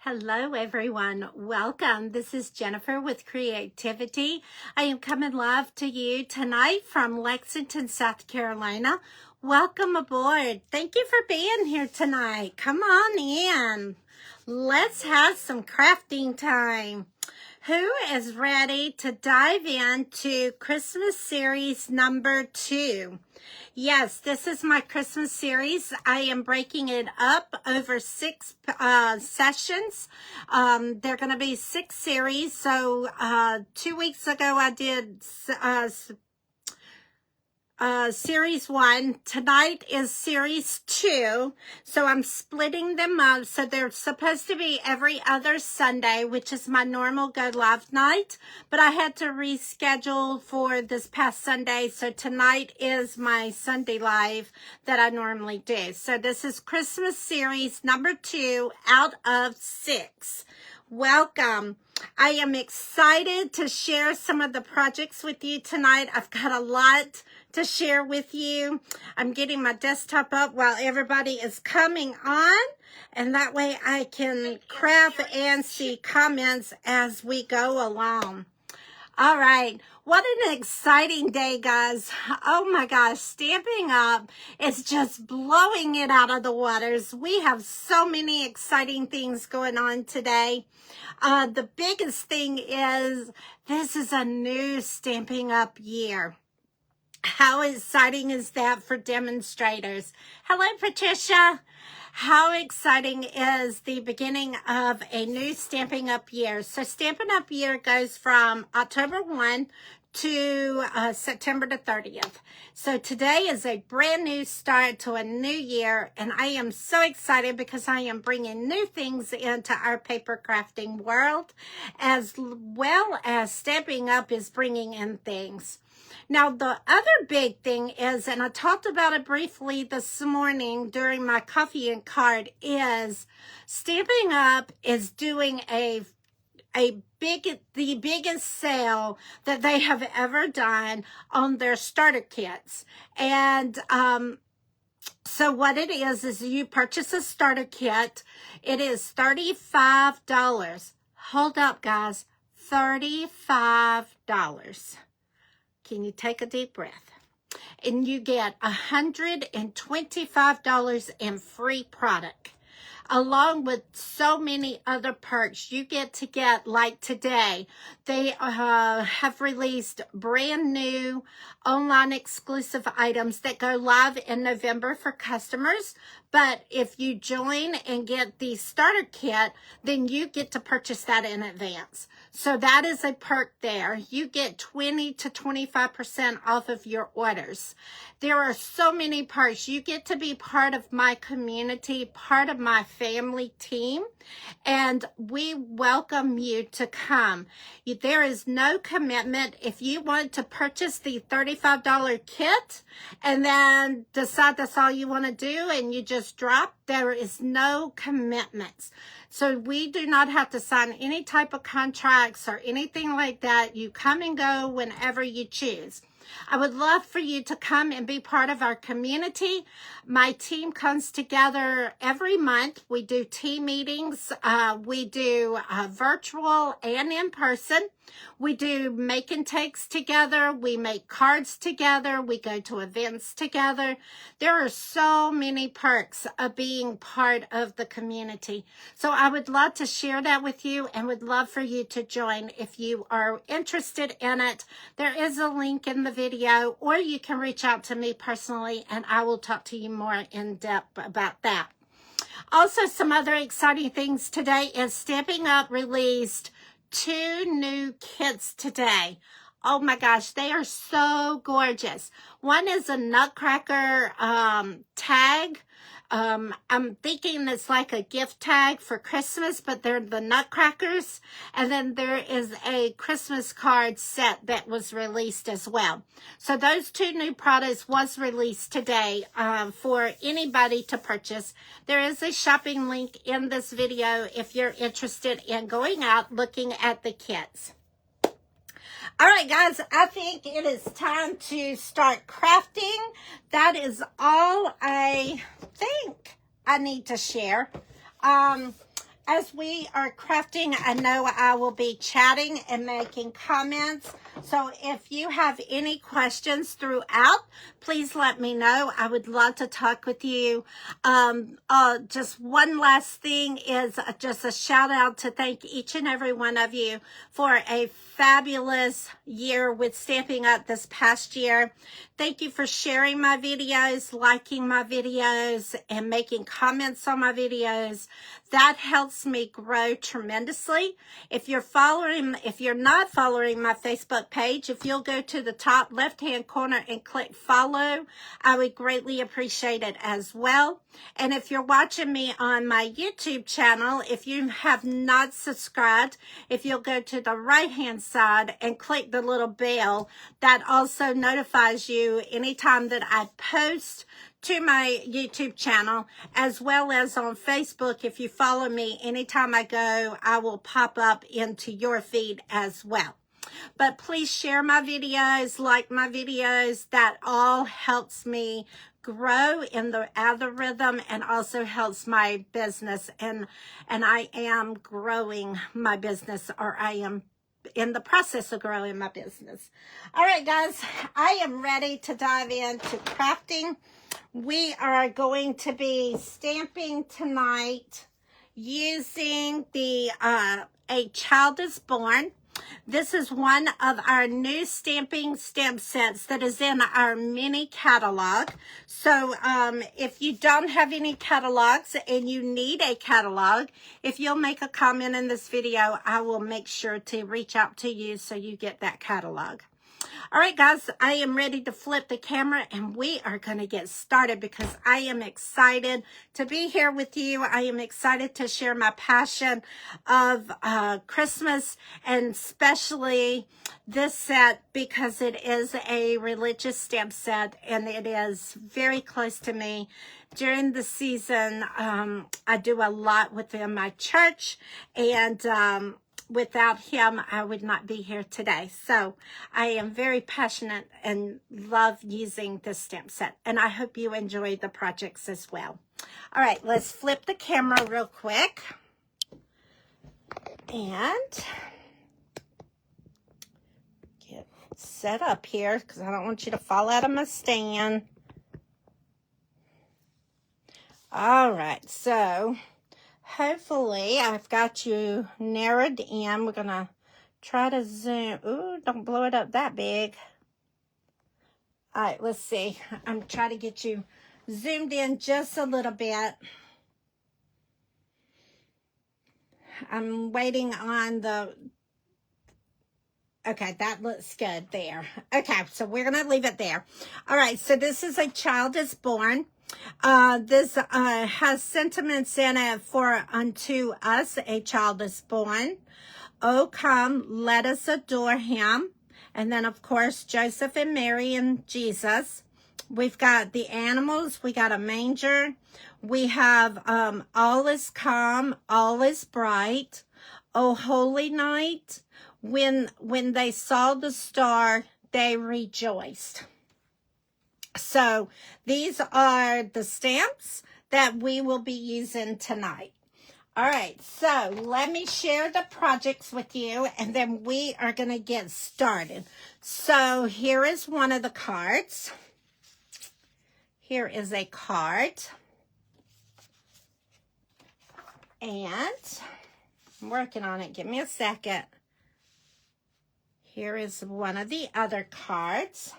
Hello everyone, welcome. This is Jennifer with Creativity. I am coming live to you tonight from Lexington, South Carolina. Welcome aboard. Thank you for being here tonight. Come on in. Let's have some crafting time. Who is ready to dive into Christmas series number 2? Yes, this is my Christmas series. I am breaking it up over 6 sessions. They're going to be 6 series. So 2 weeks ago I did series 1. Tonight is series 2. So I'm splitting them up. So they're supposed to be every other Sunday, which is my normal go live night. But I had to reschedule for this past Sunday. So tonight is my Sunday live that I normally do. So this is Christmas series number 2 out of 6. Welcome. I am excited to share some of the projects with you tonight. I've got a lot to share with you. I'm getting my desktop up while everybody is coming on, and that way I can craft and see comments as we go along. All right, what an exciting day, guys. Oh my gosh, Stampin' Up is just blowing it out of the waters. We have so many exciting things going on today. The biggest thing is this is a new Stampin' Up year. How exciting is that for demonstrators? Hello, Patricia. How exciting is the beginning of a new Stampin' Up year? So Stampin' Up year goes from October 1 to September the 30th. So today is a brand new start to a new year, and I am so excited because I am bringing new things into our paper crafting world, as well as Stampin' Up is bringing in things. Now, the other big thing is, and I talked about it briefly this morning during my coffee and card, is Stampin' Up is doing the biggest sale that they have ever done on their starter kits. And so what it is you purchase a starter kit. It is $35. Hold up, guys. $35. Can you take a deep breath? And you get $125 in free product, along with so many other perks. You get to get, like today, they have released brand new online exclusive items that go live in November for customers. But if you join and get the starter kit, then you get to purchase that in advance. So that is a perk there. You get 20 to 25% off of your orders. There are so many perks. You get to be part of my community, part of my family team, and we welcome you to come. There is no commitment. If you want to purchase the $35 kit and then decide that's all you want to do and you just drop, there is no commitments. So we do not have to sign any type of contracts or anything like that. You come and go whenever you choose. I would love for you to come and be part of our community. My team comes together every month. We do team meetings. We do virtual and in person. We do make and takes together. We make cards together. We go to events together. There are so many perks of being part of the community. So I would love to share that with you and would love for you to join if you are interested in it. There is a link in the video, or you can reach out to me personally and I will talk to you more in depth about that. Also, some other exciting things today is Stampin' Up released 2 new kits today. Oh my gosh, they are so gorgeous. One is a Nutcracker tag. I'm thinking it's like a gift tag for Christmas, but they're the Nutcrackers. And then there is a Christmas card set that was released as well. So those 2 new products was released today for anybody to purchase. There is a shopping link in this video if you're interested in going out looking at the kits. All right, guys, I think it is time to start crafting. That is all I think I need to share. as we are crafting, I know I will be chatting and making comments. So if you have any questions throughout, please let me know. I would love to talk with you. Just one last thing is just a shout out to thank each and every one of you for a fabulous year with Stampin' Up! This past year. Thank you for sharing my videos, liking my videos, and making comments on my videos. That helps me grow tremendously. If you're not following my Facebook page, if you'll go to the top left-hand corner and click follow, I would greatly appreciate it as well. And if you're watching me on my YouTube channel, if you have not subscribed, if you'll go to the right-hand side and click the little bell, that also notifies you anytime that I post to my YouTube channel, as well as on Facebook. If you follow me, anytime I go, I will pop up into your feed as well. But please share my videos, like my videos. That all helps me grow in the algorithm and also helps my business. And I am growing my business, or I am in the process of growing my business. All right, guys, I am ready to dive into crafting. We are going to be stamping tonight using the A Child is Born. This is one of our new stamping stamp sets that is in our mini catalog. So if you don't have any catalogs and you need a catalog, if you'll make a comment in this video, I will make sure to reach out to you so you get that catalog. All right, guys, I am ready to flip the camera and we are going to get started because I am excited to be here with you. I am excited to share my passion of Christmas, and especially this set because it is a religious stamp set and it is very close to me. During the season, I do a lot within my church, and without him, I would not be here today. So I am very passionate and love using this stamp set. And I hope you enjoy the projects as well. All right, let's flip the camera real quick. And get set up here because I don't want you to fall out of my stand. All right, so hopefully I've got you narrowed in. We're going to try to zoom. Ooh, don't blow it up that big. All right, let's see. I'm trying to get you zoomed in just a little bit. I'm waiting on the... Okay, that looks good there. Okay, so we're going to leave it there. All right, so this is A Child is Born. This has sentiments in it for unto us a child is born. Oh, come, let us adore him. And then, of course, Joseph and Mary and Jesus. We've got the animals. We got a manger. We have all is calm, all is bright. Oh, holy night. When they saw the star, they rejoiced. So these are the stamps that we will be using tonight. All right, so let me share the projects with you and then we are going to get started. So here is one of the cards. Here is a card. And I'm working on it. Give me a second. Here is one of the other cards.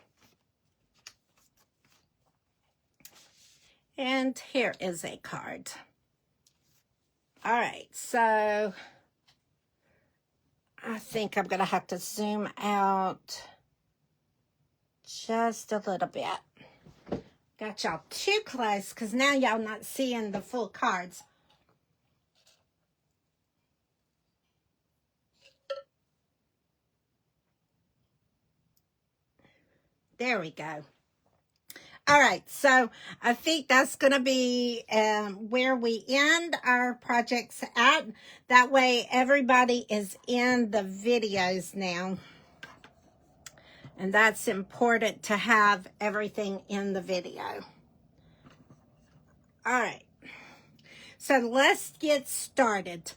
And here is a card. All right, so I think I'm going to have to zoom out just a little bit. Got y'all too close because now y'all not seeing the full cards. There we go. All right, so I think that's going to be where we end our projects at. That way everybody is in the videos now. And that's important to have everything in the video. All right. So let's get started.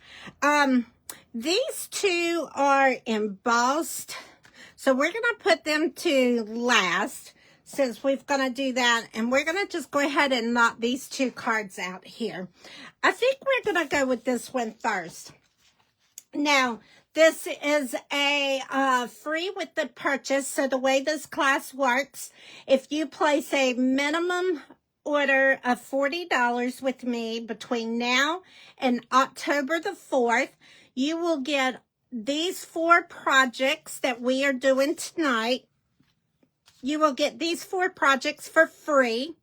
These two are embossed, so we're going to put them to last since we're going to do that, and we're going to just go ahead and knock these two cards out here. I think we're going to go with this one first. Now, this is a free with the purchase, so the way this class works, if you place a minimum order of $40 with me between now and October the 4th, you will get these 4 projects that we are doing tonight. You will get these 4 projects for free.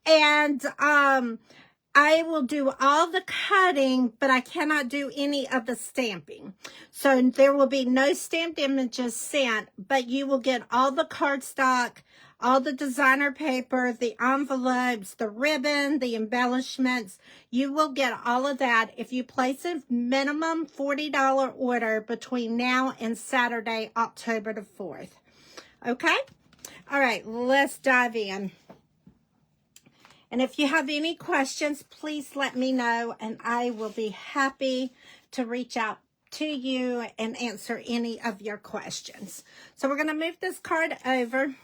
And I will do all the cutting, but I cannot do any of the stamping. So there will be no stamped images sent, but you will get all the cardstock, all the designer paper, the envelopes, the ribbon, the embellishments. You will get all of that if you place a minimum $40 order between now and Saturday, October the 4th. Okay? All right, let's dive in. And if you have any questions, please let me know, and I will be happy to reach out to you and answer any of your questions. So we're going to move this card over,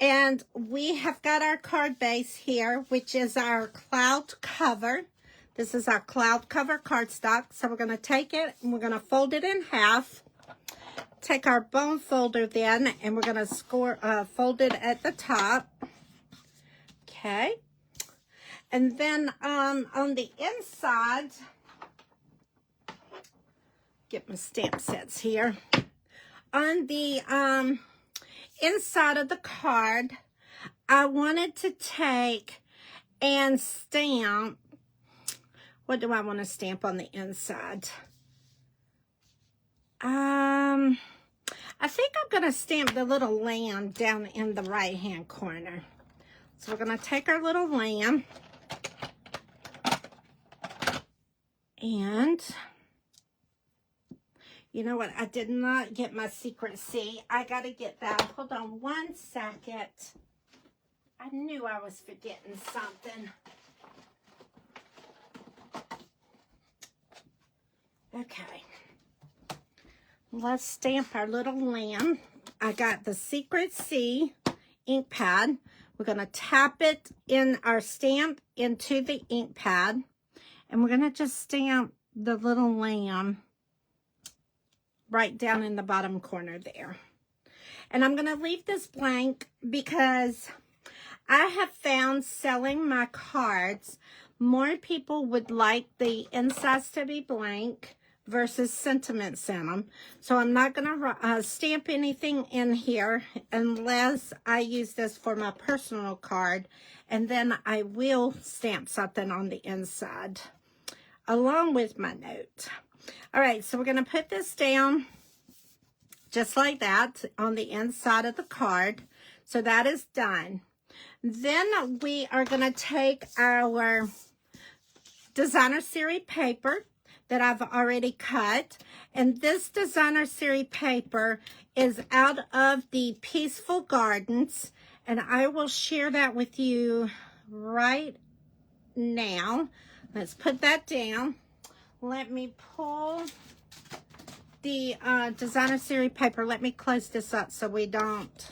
and we have got our card base here, which is our cloud cover. This is our cloud cover cardstock. So we're going to take it and we're going to fold it in half. Take our bone folder then, and we're going to fold it at the top. Okay, and then on the inside, get my stamp sets here. On the inside of the card, I wanted to take and stamp, what do I want to stamp on the inside? I think I'm going to stamp the little lamb down in the right-hand corner. So we're going to take our little lamb, and you know what? I did not get my secret C. I got to get that. Hold on one second. I knew I was forgetting something. Okay. Let's stamp our little lamb. I got the secret C ink pad. We're going to tap it in our stamp into the ink pad, and we're going to just stamp the little lamb right down in the bottom corner there. And I'm going to leave this blank because I have found selling my cards, more people would like the insides to be blank versus sentiments in them. So I'm not going to stamp anything in here unless I use this for my personal card, and then I will stamp something on the inside along with my note. All right, so we're going to put this down just like that on the inside of the card. So that is done. Then we are going to take our designer series paper that I've already cut, and this designer series paper is out of the Peaceful Gardens, and I will share that with you right now. Let's put that down. Let me pull the designer series paper. Let me close this up so we don't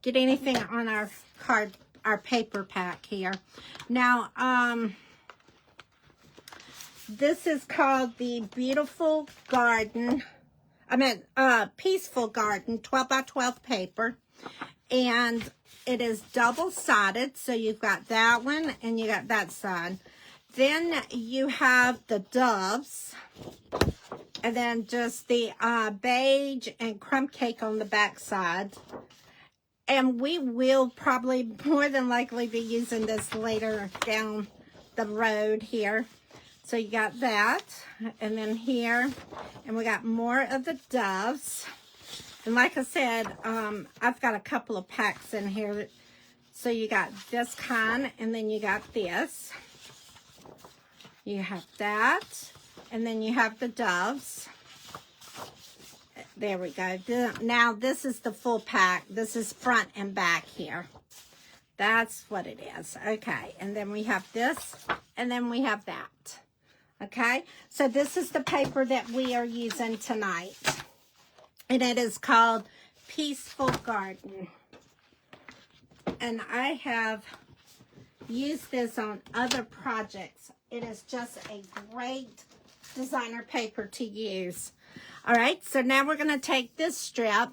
get anything on our card, our paper pack here. Now, this is called the Beautiful Garden. Peaceful Garden 12 by 12 paper. And it is double-sided. So you've got that one and you got that side. Then you have the doves. And then just the beige and crumb cake on the back side. And we will probably more than likely be using this later down the road here. So you got that, and then here, and we got more of the doves. And like I said, I've got a couple of packs in here. So you got this kind, and then you got this. You have that, and then you have the doves. There we go. Now this is the full pack. This is front and back here. That's what it is. Okay, and then we have this, and then we have that. Okay, so this is the paper that we are using tonight. And it is called Peaceful Garden. And I have used this on other projects. It is just a great designer paper to use. All right, so now we're going to take this strip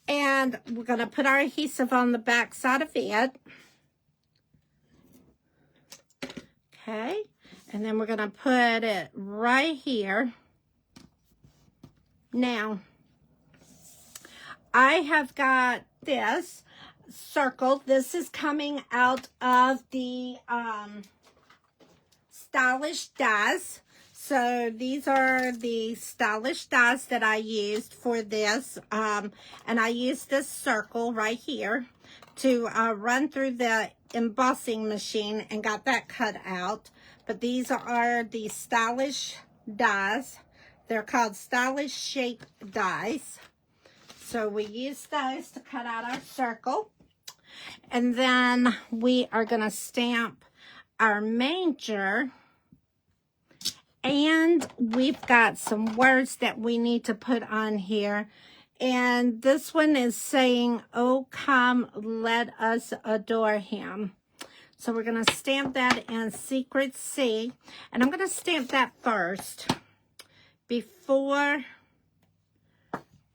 and we're going to put our adhesive on the back side of it. Okay, and then we're going to put it right here. Now, I have got this circle. This is coming out of the stylish dies. So these are the stylish dies that I used for this. And I used this circle right here to run through the embossing machine and got that cut out. But these are the stylish dies. They're called stylish shape dies. So we use those to cut out our circle. And then we are going to stamp our manger. And we've got some words that we need to put on here. And this one is saying, "Oh, come, let us adore him." So we're going to stamp that in Secret C. And I'm going to stamp that first before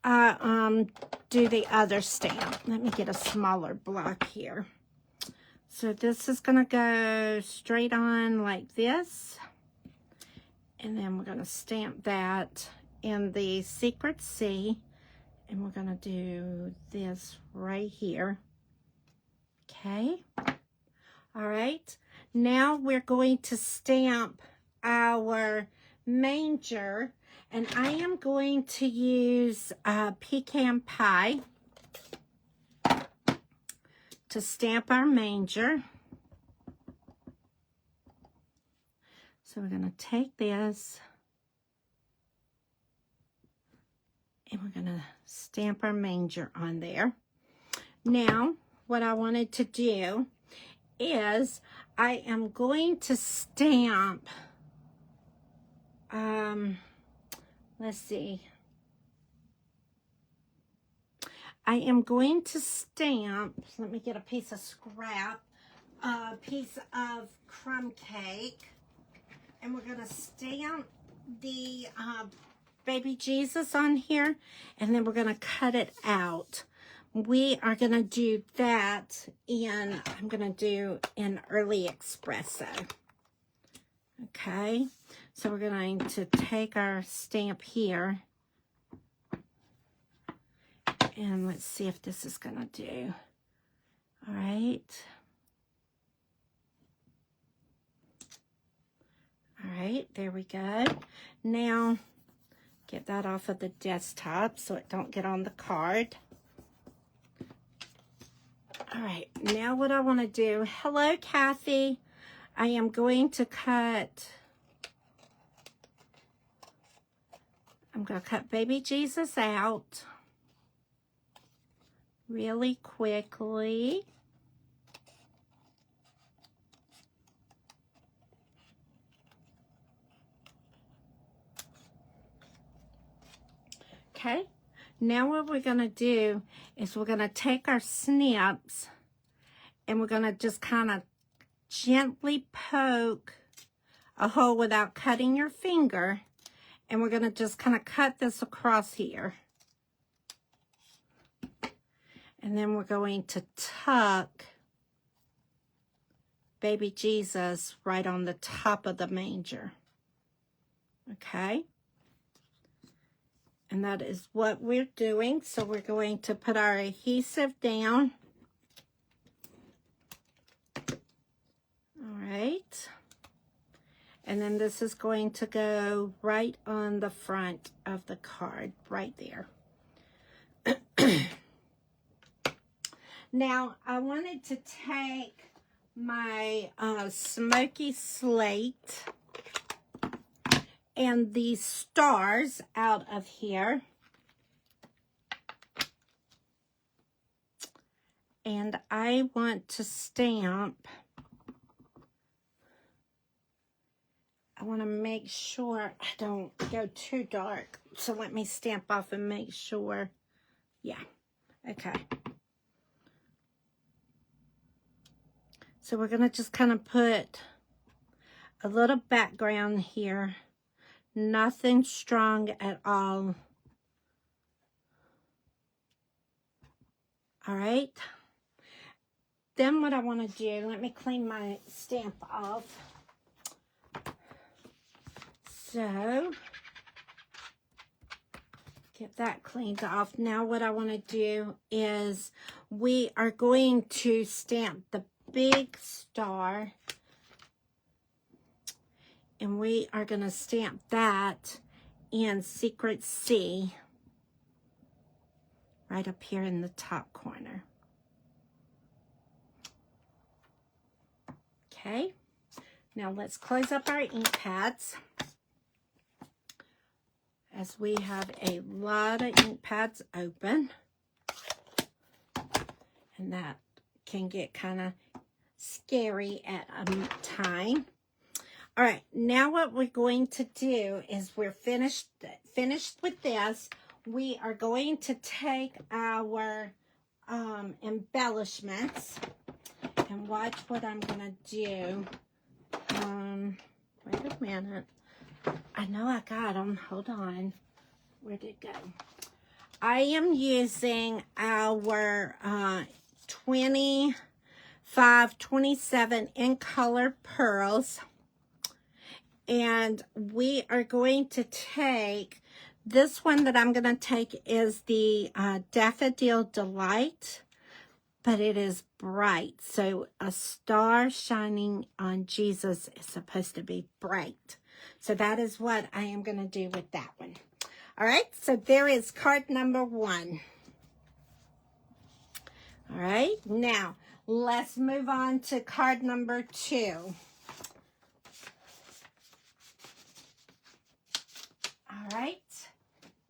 I do the other stamp. Let me get a smaller block here. So this is going to go straight on like this. And then we're going to stamp that in the Secret C. And we're going to do this right here. Okay. All right. Now we're going to stamp our manger. And I am going to use pecan pie to stamp our manger. So we're going to take this and we're going to stamp our manger on there. Now, what I wanted to do is I am going to stamp, let's see. I am going to stamp, let me get a piece of scrap, a piece of crumb cake, and we're going to stamp the baby Jesus on here, and then we're going to cut it out. We are going to do that in, I'm going to do in Early Espresso. Okay, so we're going to take our stamp here. And let's see if this is going to do. All right. All right, there we go. Now, get that off of the desktop so it don't get on the card. All right, now what I want to do, hello, Kathy. I am going to cut, I'm going to cut baby Jesus out really quickly. Okay, now what we're going to do is we're going to take our snips and we're going to just kind of gently poke a hole without cutting your finger, and we're going to just kind of cut this across here. And then we're going to tuck baby Jesus right on the top of the manger. Okay? And that is what we're doing. So we're going to put our adhesive down. All right. And then this is going to go right on the front of the card, right there. Now, I wanted to take my smoky slate and these stars out of here. And I want to stamp. I want to make sure I don't go too dark. So let me stamp off and make sure. Yeah, okay. So we're going to just kind of put a little background here. Nothing strong at all. All right. Then what I want to do, let me clean my stamp off. So, get that cleaned off. Now what I want to do is we are going to stamp the big star. And we are going to stamp that in Secret C. Right up here in the top corner. Okay. Now let's close up our ink pads, as we have a lot of ink pads open, and that can get kind of scary at a time. All right, now what we're going to do is we're finished with this. We are going to take our embellishments, and watch what I'm going to do. Wait a minute. I know I got them. Hold on. Where'd it go? I am using our 25-27 in color pearls. And we are going to take, this one that I'm going to take is the Daffodil Delight. But it is bright. So a star shining on Jesus is supposed to be bright. So that is what I am going to do with that one. All right. So there is card number 1. All right. Now let's move on to card number 2. All right.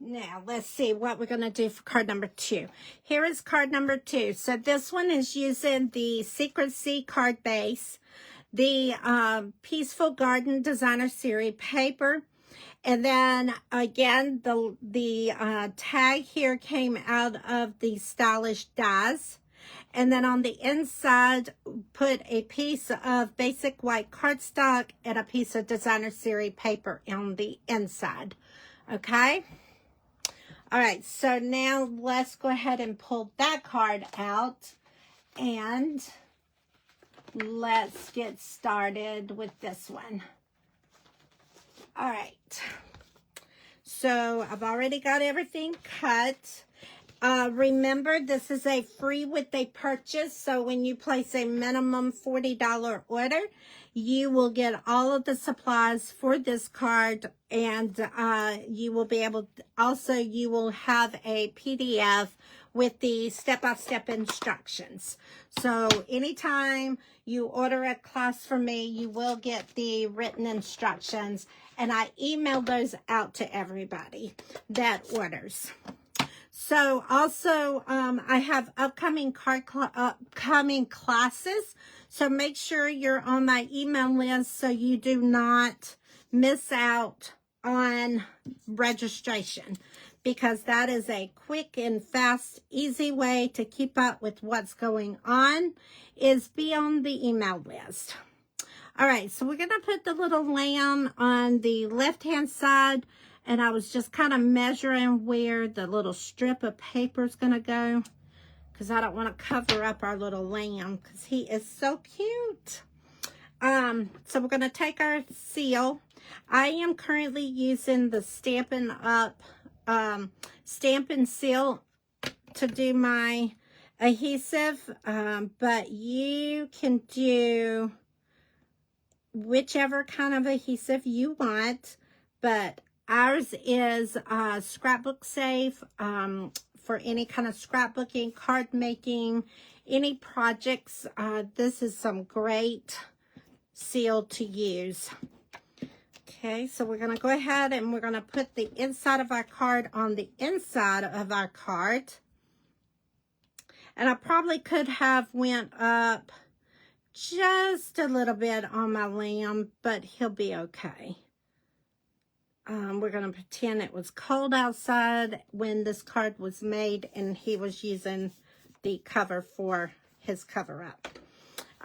Now, let's see what we're going to do for card number 2. Here is card number 2. So this one is using the Secret C card base, the Peaceful Garden Designer Series paper. And then, again, the tag here came out of the Stylish Dies. And then on the inside, put a piece of basic white cardstock and a piece of Designer Series paper on the inside. Okay? All right, so now let's go ahead and pull that card out, and let's get started with this one. All right, so I've already got everything cut. Remember, this is a free with a purchase, so when you place a minimum $40 order, you will get all of the supplies for this card, and you will be able to, also you will have a PDF with the step-by-step instructions. So anytime you order a class from me, you will get the written instructions, and I email those out to everybody that orders. So also, I have upcoming classes. So make sure you're on my email list so you do not miss out on registration, because that is a quick and fast, easy way to keep up with what's going on, is be on the email list. All right, so we're going to put the little lamb on the left-hand side. And I was just kind of measuring where the little strip of paper is going to go, because I don't want to cover up our little lamb, because he is so cute. So we're going to take our seal. I am currently using the Stampin Up Stampin' Seal to do my adhesive, but you can do whichever kind of adhesive you want, but ours is scrapbook safe for any kind of scrapbooking, card making, any projects. This is some great seal to use. Okay, so we're going to go ahead and we're going to put the inside of our card on the inside of our card. And I probably could have went up just a little bit on my lamb, but he'll be okay. We're going to pretend it was cold outside when this card was made and he was using the cover for his cover up.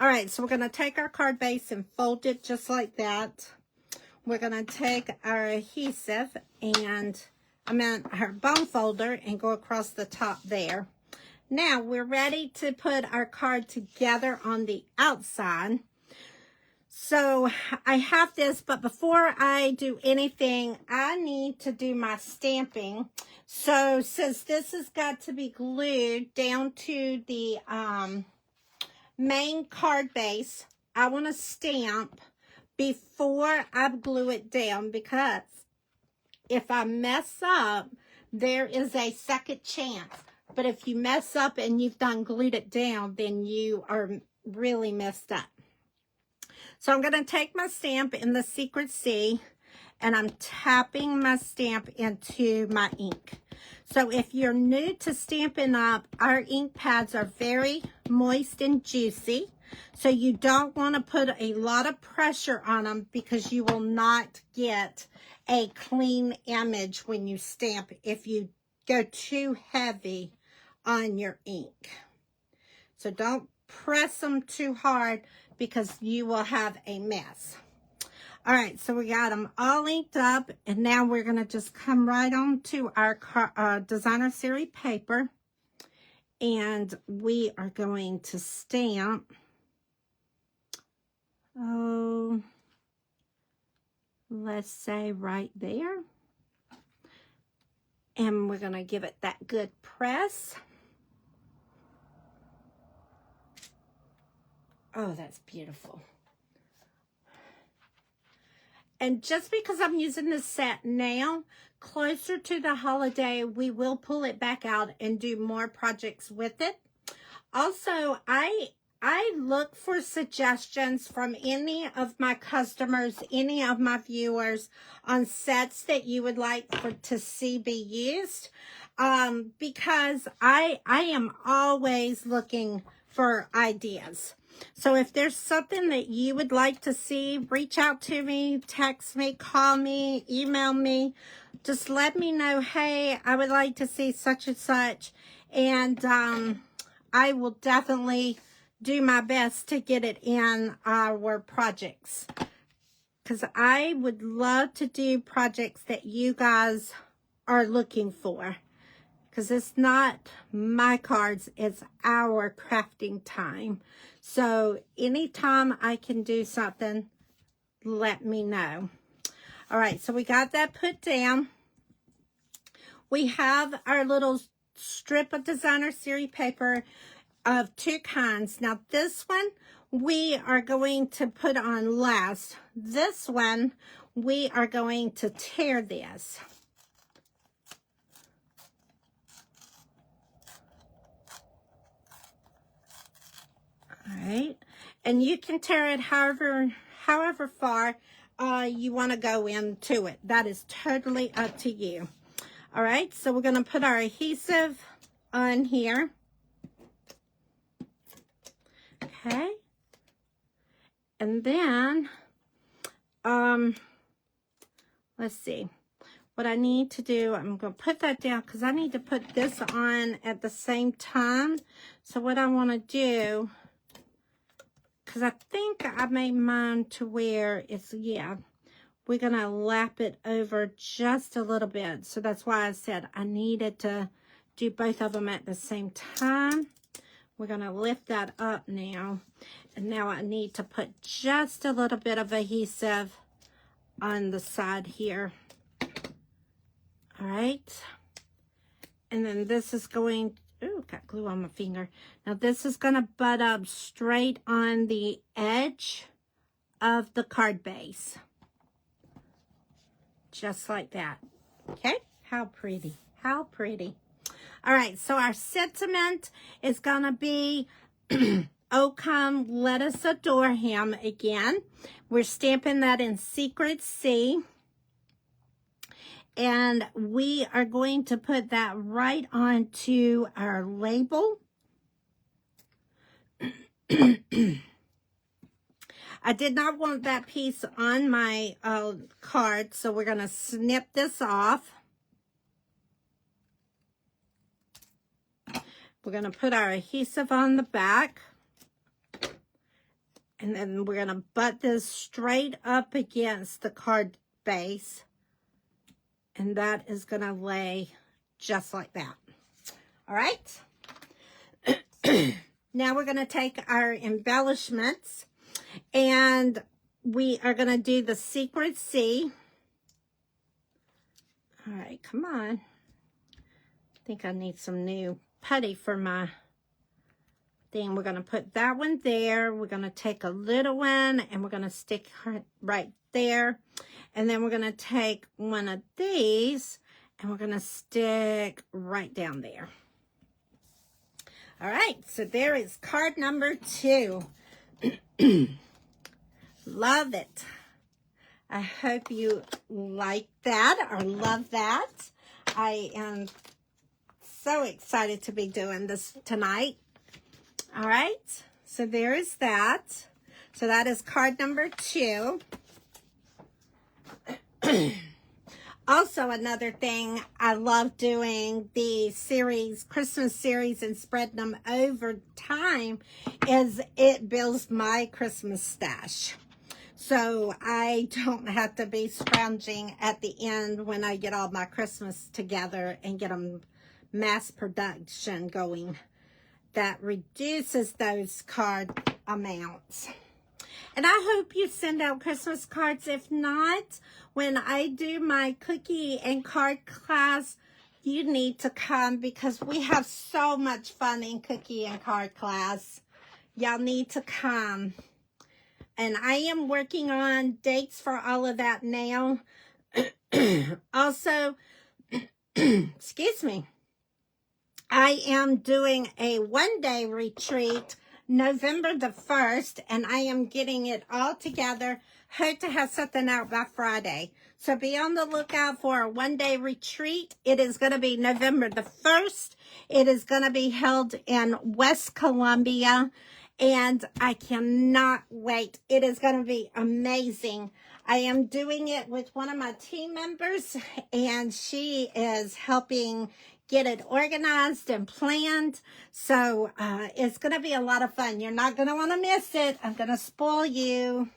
All right, so we're going to take our card base and fold it just like that. We're going to take our adhesive and our bone folder and go across the top there. Now we're ready to put our card together on the outside. So I have this, but before I do anything, I need to do my stamping. So since this has got to be glued down to the main card base, I want to stamp before I glue it down, because if I mess up, there is a second chance. But if you mess up and you've done glued it down, then you are really messed up. So I'm going to take my stamp in the Secret C, and I'm tapping my stamp into my ink. So if you're new to Stampin' Up, our ink pads are very moist and juicy. So you don't want to put a lot of pressure on them, because you will not get a clean image when you stamp if you go too heavy on your ink. So don't press them too hard, because you will have a mess. All right, so we got them all inked up, and now we're going to just come right on to our designer series paper, and we are going to stamp, let's say right there, and we're going to give it that good press. Oh, that's beautiful. And just because I'm using this set now, closer to the holiday, we will pull it back out and do more projects with it. Also, I look for suggestions from any of my customers, any of my viewers, on sets that you would like to see be used, because I am always looking for ideas. So if there's something that you would like to see, reach out to me, text me, call me, email me. Just let me know, hey, I would like to see such and such. And I will definitely do my best to get it in our projects, because I would love to do projects that you guys are looking for, because it's not my cards, it's our crafting time. So anytime I can do something, let me know. All right, so we got that put down. We have our little strip of designer series paper of two kinds. Now this one we are going to put on last. This one we are going to tear this. All right, and you can tear it however far you want to go into it. That is totally up to you. All right, so we're going to put our adhesive on here. Okay, and then let's see what I need to do. I'm going to put that down because I need to put this on at the same time. So what I want to do, because I think I made mine to where it's, yeah, we're going to lap it over just a little bit. So that's why I said I needed to do both of them at the same time. We're going to lift that up now. And now I need to put just a little bit of adhesive on the side here. All right. And then this is going, ooh, got glue on my finger. Now this is going to butt up straight on the edge of the card base. Just like that. Okay? How pretty. How pretty. All right, so our sentiment is going to be, oh, come, let us adore him again. We're stamping that in Secret C. And we are going to put that right onto our label. I did not want that piece on my card, so we're going to snip this off. We're going to put our adhesive on the back. And then we're going to butt this straight up against the card base. And that is going to lay just like that. All right. Now we're going to take our embellishments. And we are going to do the secret C. All right, come on. I think I need some new putty for my thing. We're going to put that one there. We're going to take a little one and we're going to stick her right there. And then we're going to take one of these and we're going to stick right down there. All right, so there is card number 2. Love it. I hope you like that or love that. I am so excited to be doing this tonight. All right, so there is that. So that is card number 2. Also, another thing, I love doing the series, Christmas series, and spreading them over time, is it builds my Christmas stash. So I don't have to be scrounging at the end when I get all my Christmas together and get them mass production going. That reduces those card amounts. And I hope you send out Christmas cards. If not, when I do my cookie and card class, you need to come because we have so much fun in cookie and card class. Y'all need to come. And I am working on dates for all of that now. Also, excuse me, I am doing a one-day retreat November the 1st, and I am getting it all together. Hope to have something out by Friday. So be on the lookout for a one-day retreat. It is going to be November the 1st. It is going to be held in West Columbia, and I cannot wait. It is going to be amazing. I am doing it with one of my team members, and she is helping get it organized and planned. So it's going to be a lot of fun. You're not going to want to miss it. I'm going to spoil you.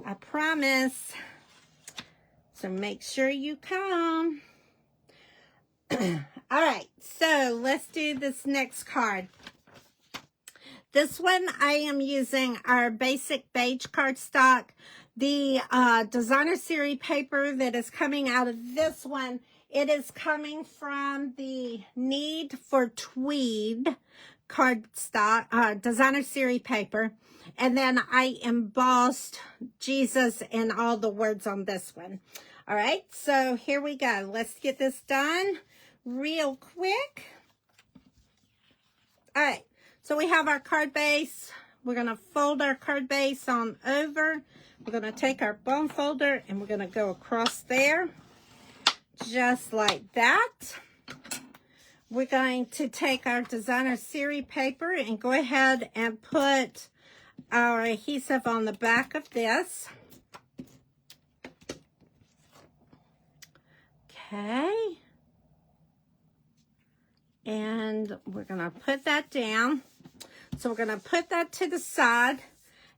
I promise. So make sure you come. All right. So let's do this next card. This one I am using our basic beige cardstock. The designer series paper that is coming out of this one, it is coming from the Need for Tweed cardstock, designer series paper. And then I embossed Jesus and all the words on this one. All right, so here we go. Let's get this done real quick. All right, so we have our card base. We're going to fold our card base on over. We're going to take our bone folder and we're going to go across there. Just like that. We're going to take our designer series paper and go ahead and put our adhesive on the back of this. Okay. And we're going to put that down. So we're going to put that to the side.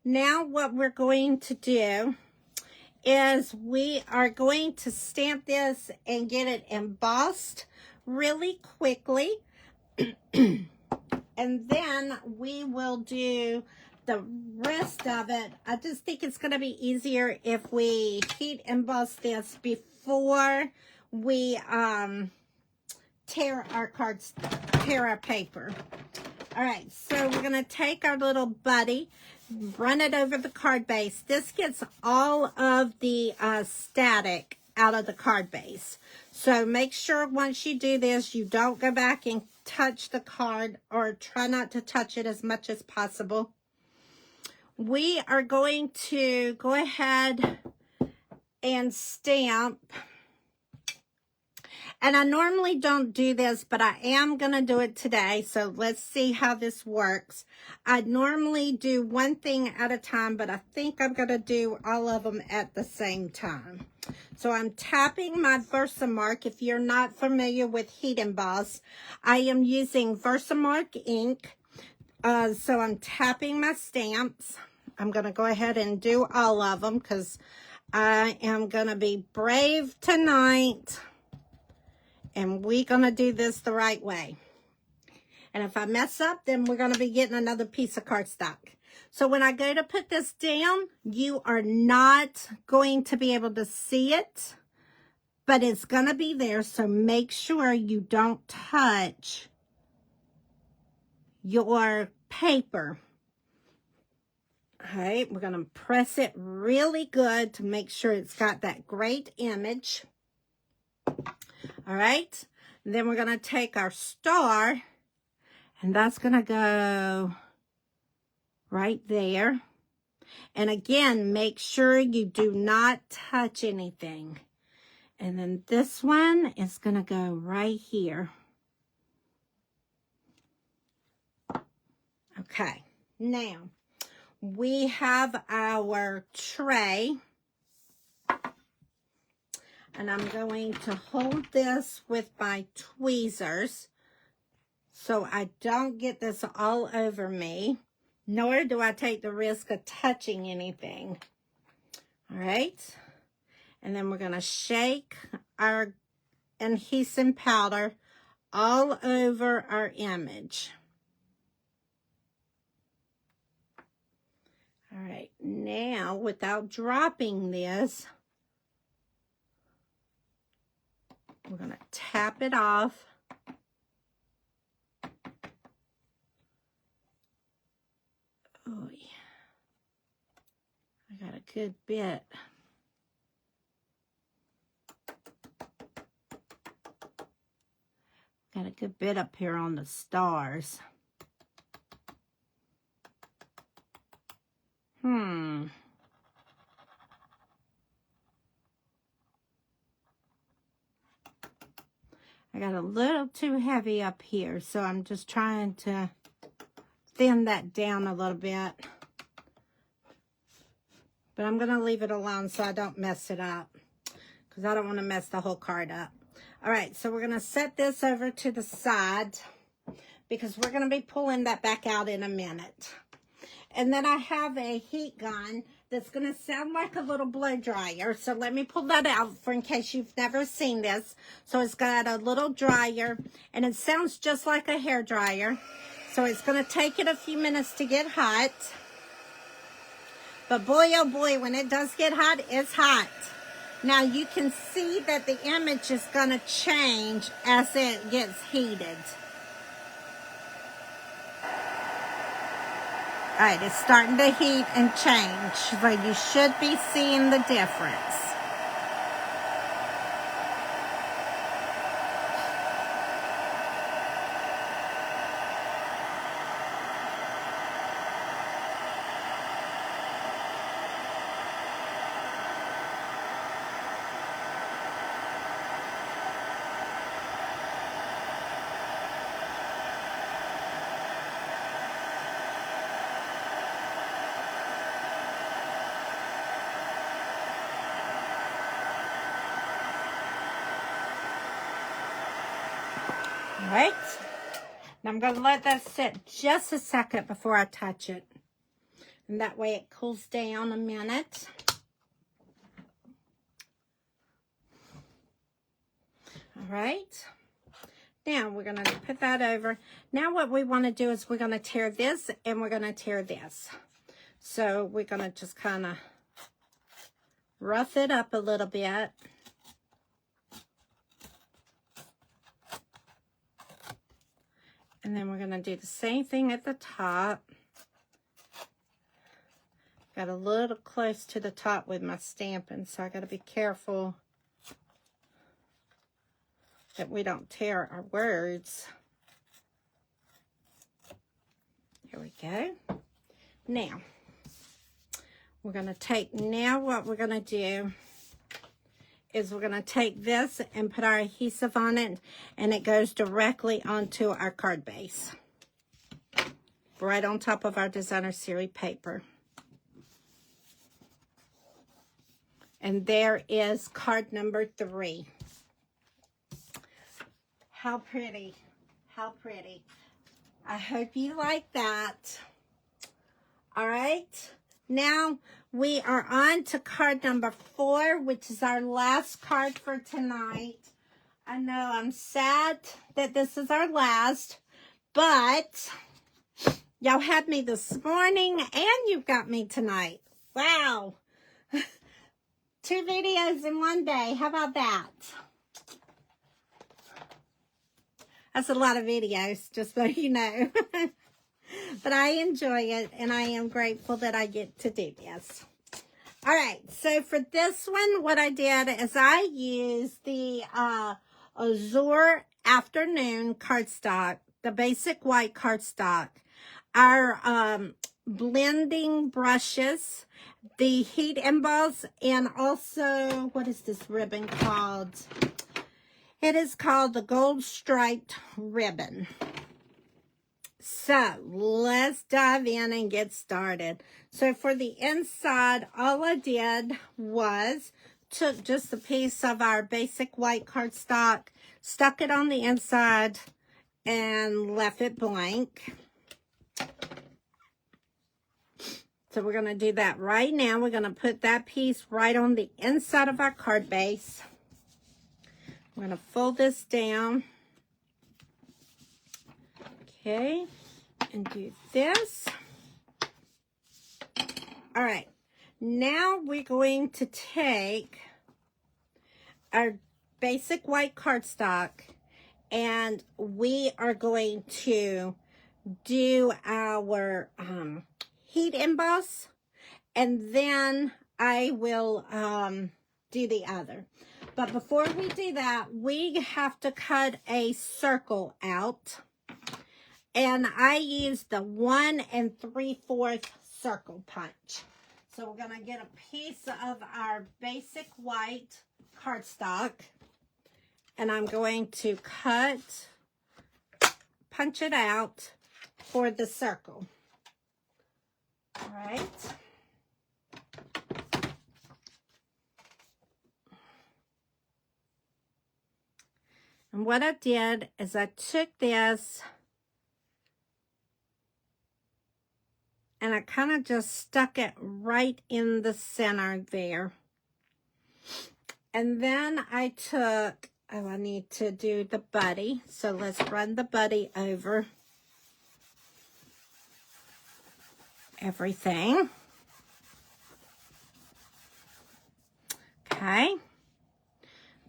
Now what we're going to do is we are going to stamp this and get it embossed really quickly. And then we will do the rest of it. I just think it's going to be easier if we heat emboss this before we tear our paper. All right, so we're going to take our little buddy, run it over the card base. This gets all of the static out of the card base. So make sure once you do this, you don't go back and touch the card, or try not to touch it as much as possible. We are going to go ahead and stamp And I normally don't do this, but I am going to do it today. So let's see how this works. I normally do one thing at a time, but I think I'm going to do all of them at the same time. So I'm tapping my Versamark. If you're not familiar with Heat Emboss, I am using Versamark ink. So I'm tapping my stamps. I'm going to go ahead and do all of them because I am going to be brave tonight. And we're going to do this the right way. And if I mess up, then we're going to be getting another piece of cardstock. So when I go to put this down, you are not going to be able to see it, but it's going to be there. So make sure you don't touch your paper. All right, we're going to press it really good to make sure it's got that great image. All right, and then we're going to take our star, and that's going to go right there. And again, make sure you do not touch anything. And then this one is going to go right here. Okay, now we have our tray. And I'm going to hold this with my tweezers so I don't get this all over me, nor do I take the risk of touching anything. All right. And then we're going to shake our adhesive powder all over our image. All right. Now, without dropping this, we're going to tap it off. Oh, yeah. I got a good bit. Got a good bit up here on the stars. I got a little too heavy up here, so I'm just trying to thin that down a little bit. But I'm going to leave it alone so I don't mess it up, because I don't want to mess the whole card up. All right, so we're going to set this over to the side because we're going to be pulling that back out in a minute. And then I have a heat gun that's going to sound like a little blow dryer. So let me pull that out for in case you've never seen this. So it's got a little dryer, and it sounds just like a hair dryer. So it's going to take it a few minutes to get hot. But boy, oh boy, when it does get hot, it's hot. Now you can see that the image is going to change as it gets heated. All right, it's starting to heat and change, so you should be seeing the difference. All right, now I'm going to let that sit just a second before I touch it. And that way it cools down a minute. All right, now we're going to put that over. Now what we want to do is we're going to tear this and we're going to tear this. So we're going to just kind of rough it up a little bit. And then we're going to do the same thing at the top. Got a little close to the top with my stamping, so I got to be careful that we don't tear our words. Here we go. Now, we're going to take, now what we're going to do is we're going to take this and put our adhesive on it, and it goes directly onto our card base, right on top of our designer series paper. And there is card number 3. How pretty. How pretty. I hope you like that. All right. Now we are on to card number 4, which is our last card for tonight. I know I'm sad that this is our last, but y'all had me this morning and you've got me tonight. Wow. 2 videos in one day. How about that? That's a lot of videos, just so you know. But I enjoy it, and I am grateful that I get to do this. All right, so for this one, what I did is I used the Azure Afternoon cardstock, the basic white cardstock, our blending brushes, the heat emboss, and also, what is this ribbon called? It is called the Gold Striped Ribbon. So let's dive in and get started. So for the inside, all I did was took just a piece of our basic white cardstock, stuck it on the inside, and left it blank. So we're going to do that right now. We're going to put that piece right on the inside of our card base. I'm going to fold this down. Okay, and do this. All right, now we're going to take our basic white cardstock and we are going to do our heat emboss, and then I will do the other. But before we do that, we have to cut a circle out. And I use the 1 3/4 circle punch. So we're going to get a piece of our basic white cardstock. And I'm going to punch it out for the circle. All right. And what I did is I took this and I kind of just stuck it right in the center there. And then I took, oh, I need to do the buddy. So let's run the buddy over everything. Okay.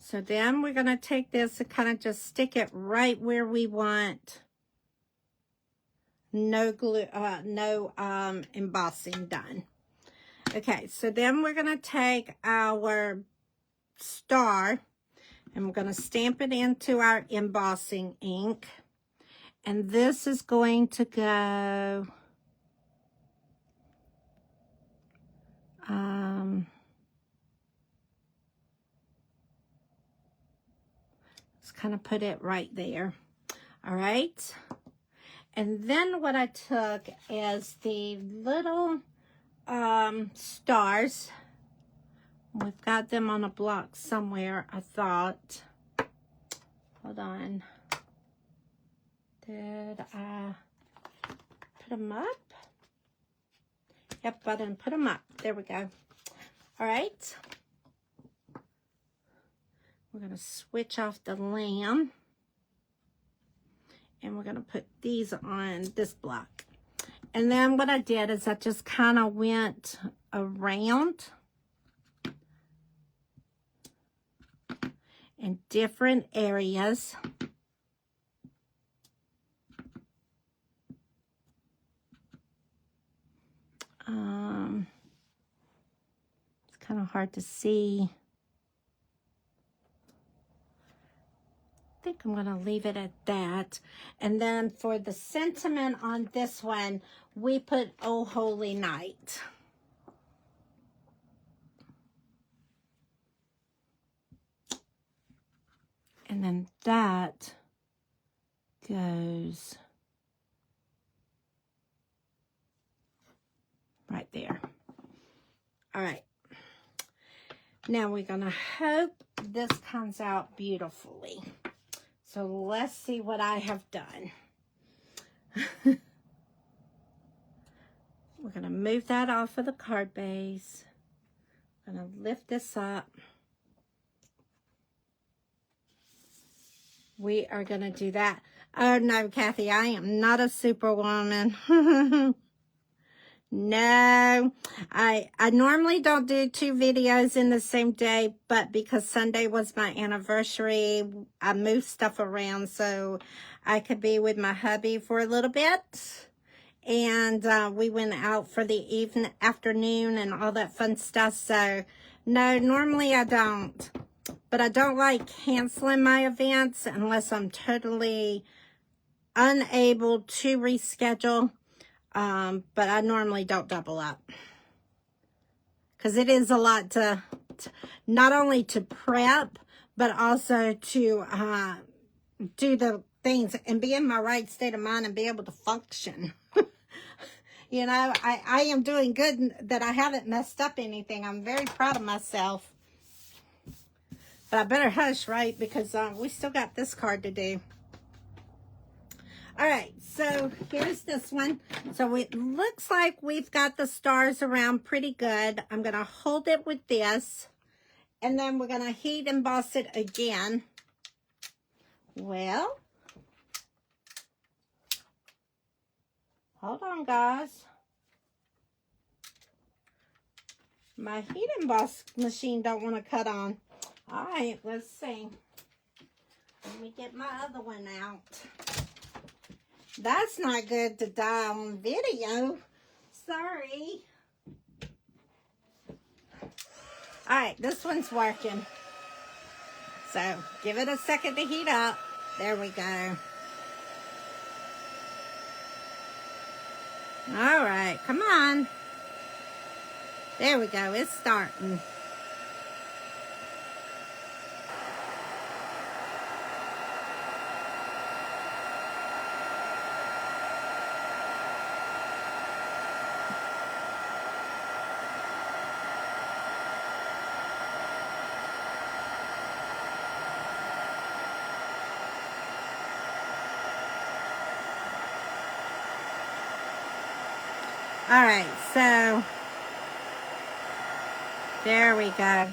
So then we're going to take this and kind of just stick it right where we want. No glue, no embossing done. Okay, so then we're going to take our star and we're going to stamp it into our embossing ink. And this is going to go let's kind of put it right there. All right. And then what I took is the little stars. We've got them on a block somewhere, I thought. Hold on. Did I put them up? Yep, I didn't put them up. There we go. All right. We're going to switch off the lamb. And we're going to put these on this block. And then what I did is I just kind of went around in different areas. It's kind of hard to see. I think I'm going to leave it at that. And then for the sentiment on this one, we put "Oh Holy Night." And then that goes right there. All right. Now we're going to hope this comes out beautifully. So let's see what I have done. We're going to move that off of the card base. I'm going to lift this up. We are going to do that. Oh, no, Kathy, I am not a superwoman. No, I normally don't do 2 videos in the same day, but because Sunday was my anniversary, I moved stuff around so I could be with my hubby for a little bit. And we went out for the afternoon and all that fun stuff. So, no, normally I don't. But I don't like canceling my events unless I'm totally unable to reschedule. But I normally don't double up. Because it is a lot to not only to prep, but also to do the things and be in my right state of mind and be able to function. You know, I am doing good that I haven't messed up anything. I'm very proud of myself. But I better hush, right? Because we still got this card to do. All right, so here's this one. So it looks like we've got the stars around pretty good. I'm going to hold it with this. And then we're going to heat emboss it again. Well, hold on, guys. My heat emboss machine don't want to cut on. All right, let's see. Let me get my other one out. That's not good to die on video. Sorry. All right, this one's working. So, give it a second to heat up. There we go. All right, come on. There we go, it's starting. All right, so there we go.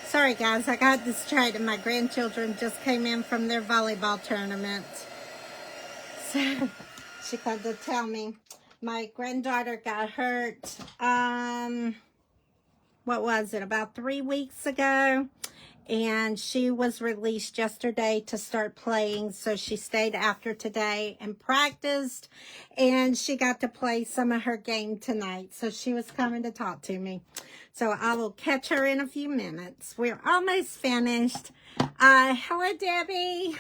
Sorry guys, I got distracted. My grandchildren just came in from their volleyball tournament. So she called to tell me my granddaughter got hurt, what was it, about 3 weeks ago? And she was released yesterday to start playing. So she stayed after today and practiced. And she got to play some of her game tonight. So she was coming to talk to me. So I will catch her in a few minutes. We're almost finished. Hello, Debbie.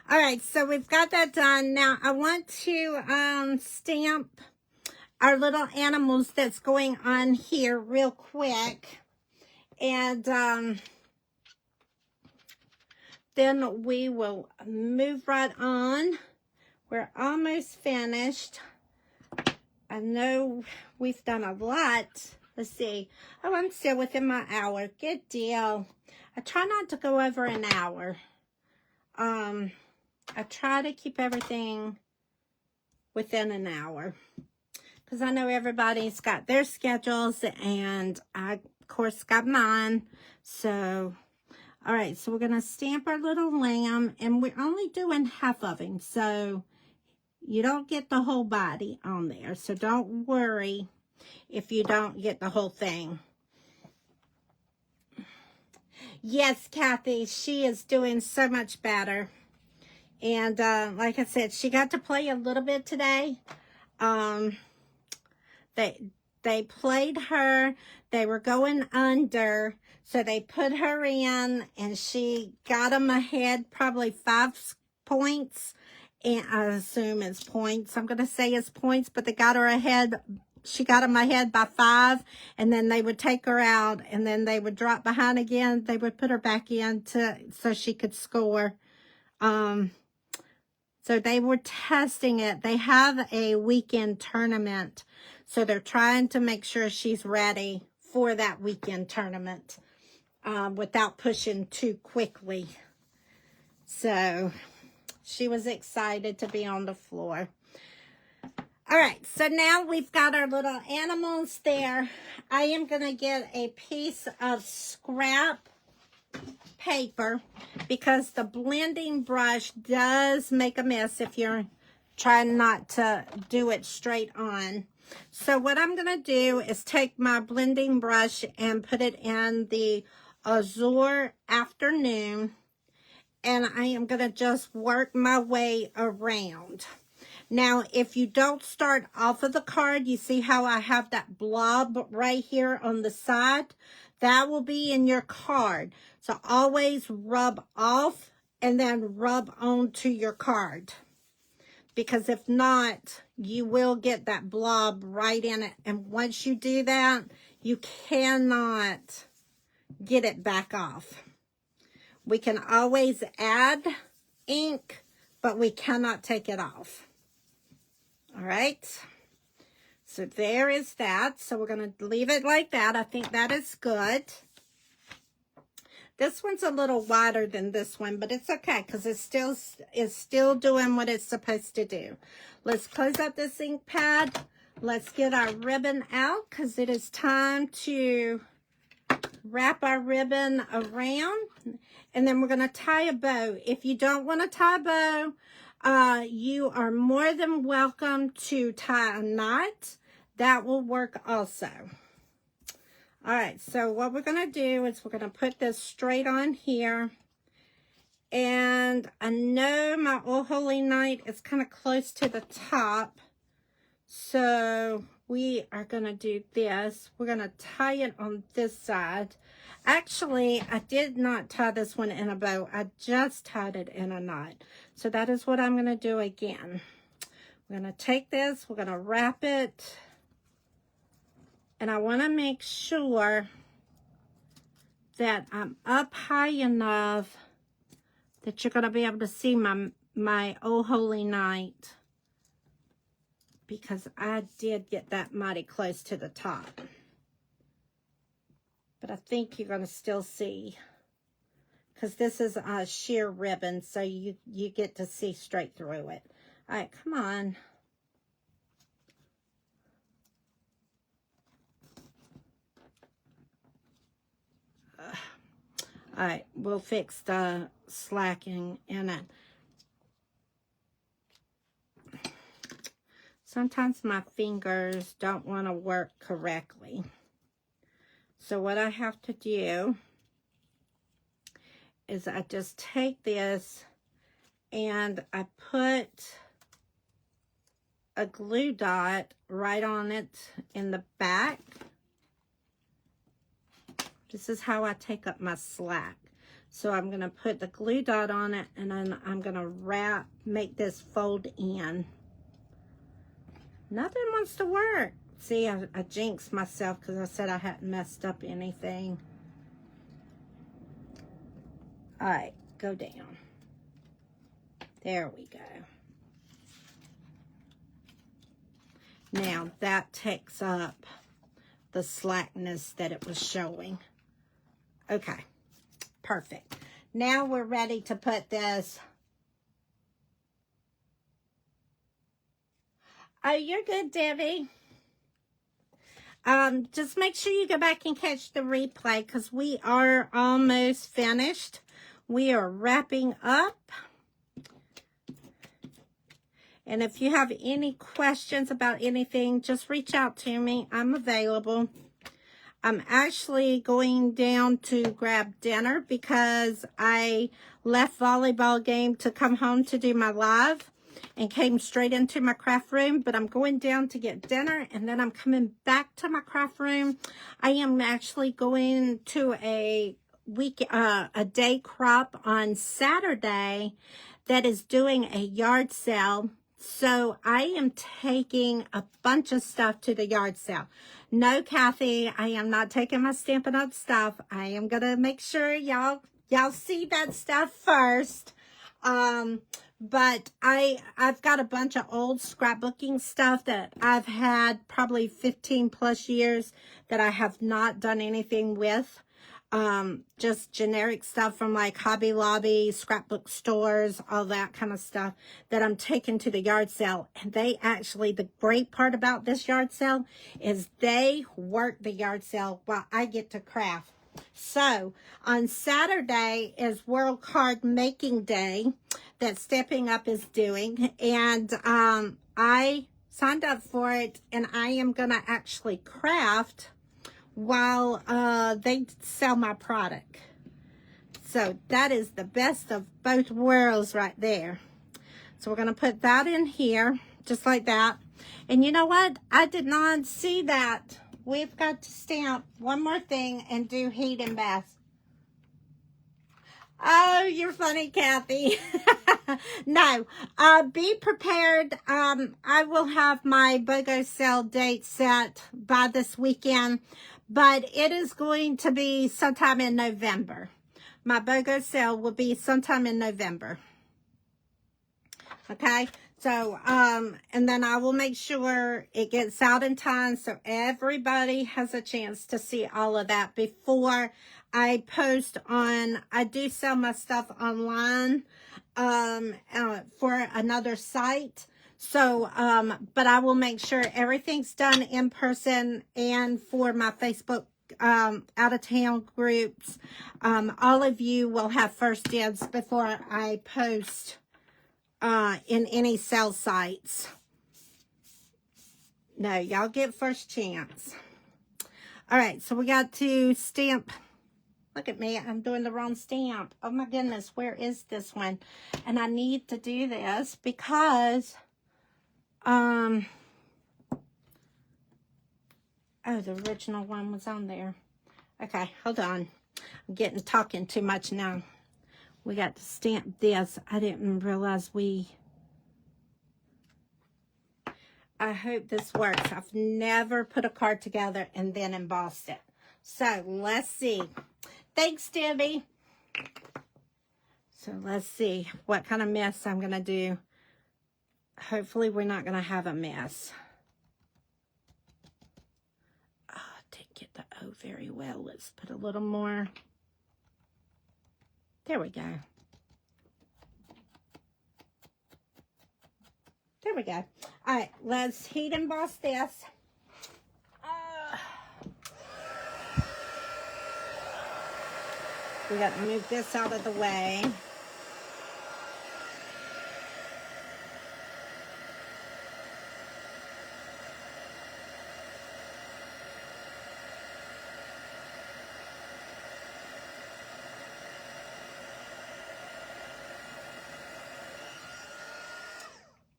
All right, so we've got that done. Now I want to stamp our little animals that's going on here real quick. And then we will move right on. We're almost finished. I know we've done a lot. Let's see. Oh, I'm still within my hour. Good deal. I try not to go over an hour. I try to keep everything within an hour. Because I know everybody's got their schedules. And I, of course, got mine. So... all right, so we're going to stamp our little lamb, and we're only doing half of him, so you don't get the whole body on there. So don't worry if you don't get the whole thing. Yes, Kathy, she is doing so much better. And like I said, she got to play a little bit today. They played her. They were going under. So they put her in, and she got them ahead, probably 5 points. And I assume it's points. I'm going to say it's points, but they got her ahead she got them ahead by 5, and then they would take her out, and then they would drop behind again. They would put her back in so she could score. So they were testing it. They have a weekend tournament, so they're trying to make sure she's ready for that weekend tournament without pushing too quickly. So she was excited to be on the floor. All right, so now we've got our little animals there. I am going to get a piece of scrap paper because the blending brush does make a mess if you're trying not to do it straight on. So what I'm going to do is take my blending brush and put it in the Azure Afternoon, and I am going to just work my way around. Now, if you don't start off of the card, you see how I have that blob right here on the side? That will be in your card. So always rub off and then rub onto your card. Because if not, you will get that blob right in it. And once you do that, you cannot get it back off. We can always add ink, but we cannot take it off. All right, so there is that. So we're going to leave it like that. I think that is good. This one's a little wider than this one, but it's okay because it's still doing what it's supposed to do. Let's close up this ink pad. Let's get our ribbon out because it is time to wrap our ribbon around. And then we're going to tie a bow. If you don't want to tie a bow, you are more than welcome to tie a knot. That will work also. All right, so what we're going to do is we're going to put this straight on here. And I know my Oh Holy Night is kind of close to the top. So we are going to do this. We're going to tie it on this side. Actually, I did not tie this one in a bow. I just tied it in a knot. So that is what I'm going to do again. We're going to take this. We're going to wrap it. And I want to make sure that I'm up high enough that you're going to be able to see my Oh Holy Night. Because I did get that mighty close to the top. But I think you're going to still see. Because this is a sheer ribbon, so you get to see straight through it. All right, come on. All right, we'll fix the slacking in it. Sometimes my fingers don't want to work correctly. So what I have to do is I just take this and I put a glue dot right on it in the back. This is how I take up my slack. So I'm going to put the glue dot on it, and then I'm going to make this fold in. Nothing wants to work. See, I jinxed myself because I said I hadn't messed up anything. All right, go down. There we go. Now, that takes up the slackness that it was showing. Okay, perfect. Now we're ready to put this. Oh, you're good, Debbie. Just make sure you go back and catch the replay because we are almost finished. We are wrapping up. And if you have any questions about anything, just reach out to me. I'm available. I'm actually going down to grab dinner because I left volleyball game to come home to do my live and came straight into my craft room. But I'm going down to get dinner, and then I'm coming back to my craft room. I am actually going to a day crop on Saturday that is doing a yard sale So I am taking a bunch of stuff to the yard sale. No, Kathy, I am not taking my Stampin' Up stuff. I am going to make sure y'all see that stuff first. But I've got a bunch of old scrapbooking stuff that I've had probably 15 plus years that I have not done anything with. Just generic stuff from like Hobby Lobby, scrapbook stores, all that kind of stuff that I'm taking to the yard sale. And they actually, the great part about this yard sale is they work the yard sale while I get to craft. So on Saturday is World Card Making Day that Stampin' Up is doing. And I signed up for it, and I am going to actually craft while they sell my product. So that is the best of both worlds right there. So we're going to put that in here, just like that. And you know what? I did not see that. We've got to stamp one more thing and do heat and bath. Oh, you're funny, Kathy. No, be prepared. I will have my BOGO sale date set by this weekend, but it is going to be sometime in November. My BOGO sale will be sometime in November. Okay, so, and then I will make sure it gets out in time so everybody has a chance to see all of that before I post on. I do sell my stuff online for another site. So, but I will make sure everything's done in person, and for my Facebook out of town groups, all of you will have first dibs before I post in any sell sites. No, y'all get first chance. All right, so we got to stamp. Look at me, I'm doing the wrong stamp. Oh my goodness, where is this one? And I need to do this because oh, the original one was on there. Okay, hold on. I'm talking too much now. We got to stamp this. I didn't realize I hope this works. I've never put a card together and then embossed it. So let's see. Thanks, Debbie. So let's see what kind of mess I'm going to do. Hopefully we're not going to have a mess. Oh, I didn't get the O very well. Let's put a little more. There we go. There we go. All right, let's heat emboss this. We got to move this out of the way.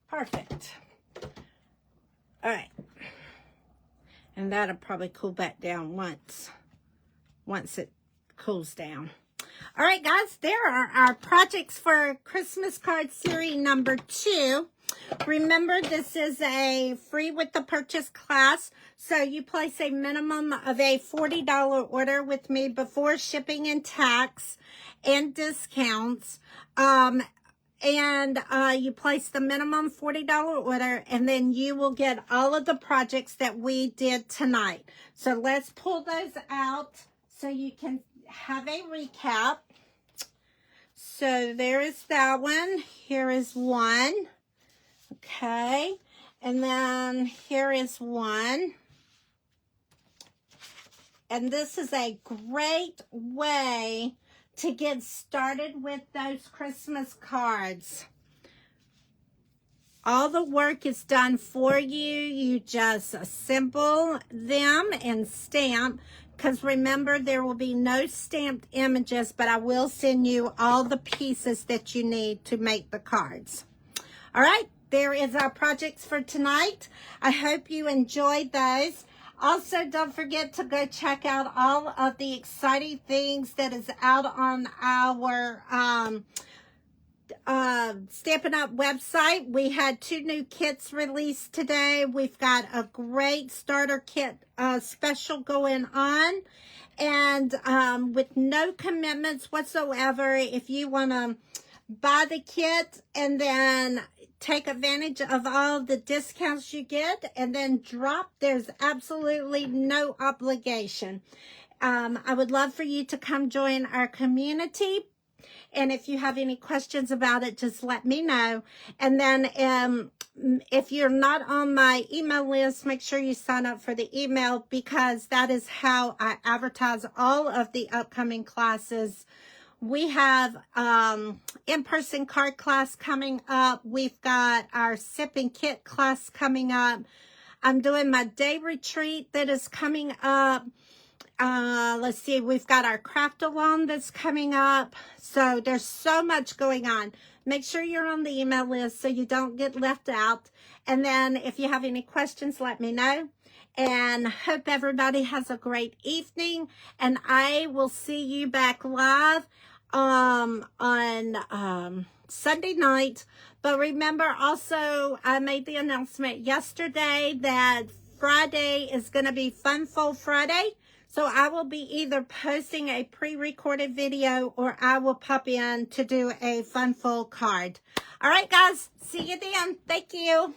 Perfect. All right. And that'll probably cool back down once it cools down. All right, guys, there are our projects for Christmas card series number 2. Remember, this is a free with the purchase class, so you place a minimum of a $40 order with me before shipping and tax and discounts. And you place the minimum $40 order, and then you will get all of the projects that we did tonight. So let's pull those out so you can have a recap. So there is that one. Here is one. Okay. And then here is one. And this is a great way to get started with those Christmas cards. All the work is done for you. You just assemble them and stamp. Because remember, there will be no stamped images, but I will send you all the pieces that you need to make the cards. All right, there is our projects for tonight. I hope you enjoyed those. Also, don't forget to go check out all of the exciting things that is out on our Stampin' Up website. We had 2 new kits released today. We've got a great starter kit special going on. And with no commitments whatsoever, if you want to buy the kit and then take advantage of all the discounts you get and then drop, there's absolutely no obligation. I would love for you to come join our community. And if you have any questions about it, just let me know. And then if you're not on my email list, make sure you sign up for the email, because that is how I advertise all of the upcoming classes. We have in-person card class coming up. We've got our sip and kit class coming up. I'm doing my day retreat that is coming up. Let's see, we've got our craft along that's coming up. So there's so much going on. Make sure you're on the email list so you don't get left out. And then if you have any questions, let me know. And hope everybody has a great evening. And I will see you back live on Sunday night. But remember also, I made the announcement yesterday that Friday is going to be Funfold Friday. So I will be either posting a pre-recorded video or I will pop in to do a Funfold card. All right, guys. See you then. Thank you.